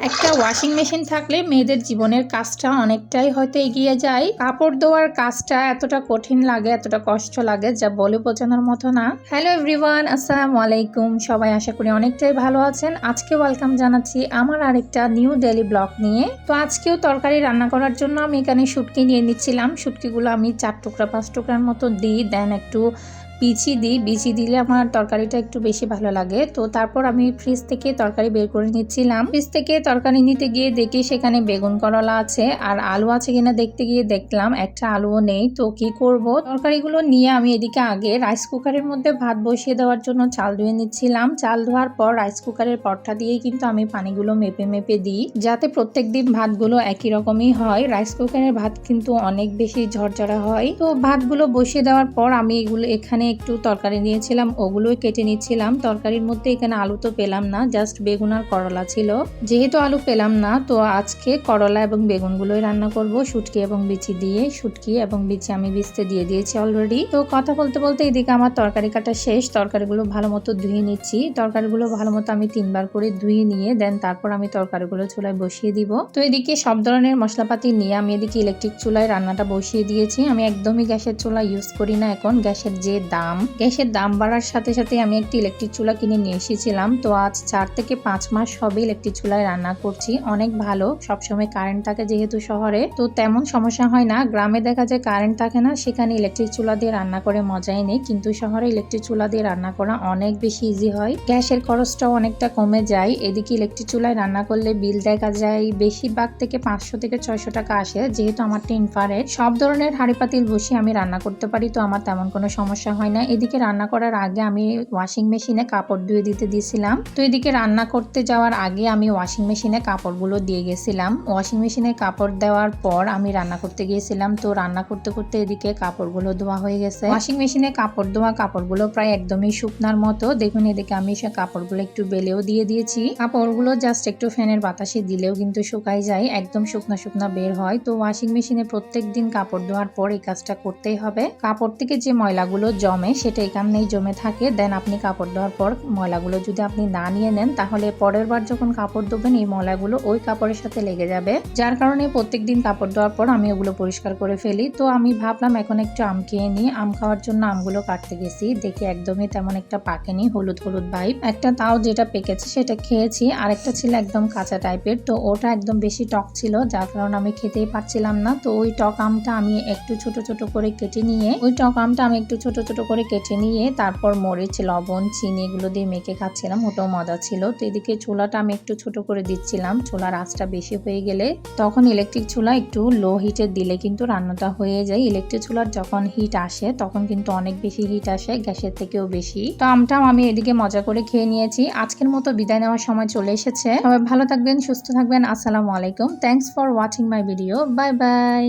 একটা washing machine থাকলে মেয়েদের জীবনের কাজটা অনেকটাই হয়তো এগিয়ে যায়। কাপড় ধোয়ার কাজটা এতটা কঠিন লাগে, এতটা কষ্ট লাগে যা বলে বোঝানোর মতো না। হ্যালো এভরিওয়ান, আসসালামু আলাইকুম। সবাই আশা করি অনেকটাই ভালো আছেন। আজকে ওয়েলকাম জানাচ্ছি আমার আরেকটা নিউ ডেইলি ব্লগ নিয়ে। তো আজকেও তরকারি রান্না করার জন্য আমি এখানে শুটকি নিয়ে নিচ্ছিলাম। শুটকিগুলো আমি 4 টুকরা 5 টুকরার মতো দিই, দেন একটু বিচি দিলে আমার তরকারিটা একটু বেশি ভালো লাগে। তো তারপর আমি ফ্রিজ থেকে তরকারি বের করে নিচ্ছিলাম। ফ্রিজ থেকে তরকারি নিতে গিয়ে দেখি সেখানে বেগুন করলা আছে আর আলু আছে কিনা দেখতে গিয়ে দেখলাম একটা আলুও নেই। তো কি করব, তরকারিগুলো নিয়ে আমি এদিকে আগে রাইস কুকারের মধ্যে ভাত বসিয়ে দেওয়ার জন্য চাল ধুয়ে নিচ্ছিলাম। চাল ধোয়ার পর রাইস কুকারের পটটা দিয়েই কিন্তু আমি পানিগুলো মেপে মেপে দিই, যাতে প্রত্যেকদিন ভাতগুলো একই রকমই হয়। রাইস কুকারের ভাত কিন্তু অনেক বেশি ঝরঝরা হয়। তো ভাতগুলো বসিয়ে দেওয়ার পর আমি এখানে একটু তরকারি নিয়েছিলাম, ওগুলোই কেটে নিচ্ছিলাম। তরকারির মধ্যে এখানে আলু তো পেলাম না, জাস্ট বেগুন আর করলা ছিল। যেহেতু আলু পেলাম না, তো আজকে করলা এবং বেগুনগুলোই রান্না করব শুটকি এবং বিচি দিয়ে। শুটকি এবং বিচি আমি ভিজতে দিয়ে দিয়েছি অলরেডি। তো কথা বলতে বলতে এদিকে আমার তরকারি কাটা শেষ। তরকারিগুলো ভালো মতো ধুয়ে নিচ্ছি। তরকারিগুলো ভালো মতো আমি 3বার করে ধুয়ে নিয়ে দেন তারপর আমি তরকারিগুলো চুলায় বসিয়ে দিব। তো এদিকে সব ধরনের মশলাপাতি নিয়ে আমি এদিকে ইলেকট্রিক চুলায় রান্নাটা বসিয়ে দিয়েছি। আমি একদমই গ্যাসের চুলা ইউজ করি না এখন। গ্যাসের দাম বাড়ার সাথে সাথে আমি একটি ইলেকট্রিক চুলা কিনে নিয়ে এসেছিলাম। তো আজ 4 থেকে 5 মাস হবে ইলেকট্রিক চুলায় রান্না করছি। অনেক ভালো, সবসময় কারেন্ট থাকে যেহেতু শহরে, তো তেমন সমস্যা হয় না। গ্রামে দেখা যায় কারেন্ট থাকে না, সেখানে ইলেকট্রিক চুলা দিয়ে রান্না করে মজাই নেই। কিন্তু শহরে ইলেকট্রিক চুলা দিয়ে রান্না করা অনেক বেশি ইজি হয়, গ্যাসের খরচটাও অনেকটা কমে যায়। এদিকে ইলেকট্রিক চুলায় রান্না করলে বিল দেখা যায় বেশিরভাগ থেকে 500 থেকে 600 টাকা আসে। যেহেতু আমারটা ইনফ্রারেড, সব ধরনের হাঁড়ি পাতিল বসিয়ে আমি রান্না করতে পারি, তো আমার তেমন কোনো সমস্যা হয় না। এদিকে রান্না করার আগে আমি ওয়াশিং মেশিনে কাপড় ধুয়ে দিতে দিয়েছিলাম। তো এদিকে রান্না করতে যাওয়ার আগে আমি ওয়াশিং মেশিনে কাপড়গুলো দিয়ে গেছিলাম। ওয়াশিং মেশিনে কাপড় দেওয়ার পর আমি রান্না করতে গিয়েছিলাম। তো রান্না করতে করতে এদিকে কাপড়গুলো ধোয়া হয়ে গেছে। ওয়াশিং মেশিনে কাপড় ধোয়া কাপড়গুলো প্রায় একদমই শুকনার মতো। দেখুন এদিকে আমি সে কাপড়গুলো একটু বেলেও দিয়ে দিয়েছি। কাপড়গুলো জাস্ট একটু ফ্যানের বাতাসে দিলেও কিন্তু শুকাই যায়, একদম শুকনা শুকনা বের হয়। তো ওয়াশিং মেশিনে প্রত্যেক দিন কাপড় ধোয়ার পর এই কাজটা করতেই হবে। কাপড় থেকে যে ময়লাগুলো জমে সেটা এখানেই জমে থাকে। দেন আপনি কাপড় ধোয়ার পর ময়লাগুলো যদি আপনি না নিয়ে নেন, তাহলে পরের বার যখন কাপড় ধোবেন এই ময়লাগুলো ওই কাপড়ের সাথে লেগে যাবে, যার কারণে প্রত্যেকদিন কাপড় ধোয়ার পর আমি ওগুলো পরিষ্কার করে ফেলি। তো আমি ভাবলাম এখন একটু আম খেয়ে নিই। আম খাওয়ার জন্য আমগুলো কাটতে গেছি, দেখি একদমই তেমন একটা পাকেনি, হলুদ হলুদ ভাইব। একটা তাও যেটা পেকেছে সেটা খেয়েছি, আরেকটা ছিল একদম কাঁচা টাইপের। তো ওটা একদম বেশি টক ছিল, যার কারণে আমি খেতেই পারছিলাম না। তো ওই টক আমটা আমি একটু ছোট ছোট করে কেটে নিয়ে তারপর মরিচ, লবণ, চিনি এগুলো দিয়ে মেখে খাচ্ছিলাম, ওটাও মজা ছিল। তো এদিকে চুলাটা আমি একটু ছোট করে দিচ্ছিলাম। চুলার আঁচটা বেশি হয়ে গেলে তখন ইলেকট্রিক চুলা একটু লো হিটে দিলে কিন্তু রান্নাটা হয়ে যায়। ইলেকট্রিক চুলার যখন হিট আসে তখন কিন্তু অনেক বেশি হিট আসে, গ্যাসের থেকেও বেশি। তো আমটাও আমি এদিকে মজা করে খেয়ে নিয়েছি। আজকের মতো বিদায় নেওয়ার সময় চলে এসেছে। সবাই ভালো থাকবেন, সুস্থ থাকবেন। আসসালামু আলাইকুম। Thanks for watching my video. Bye bye.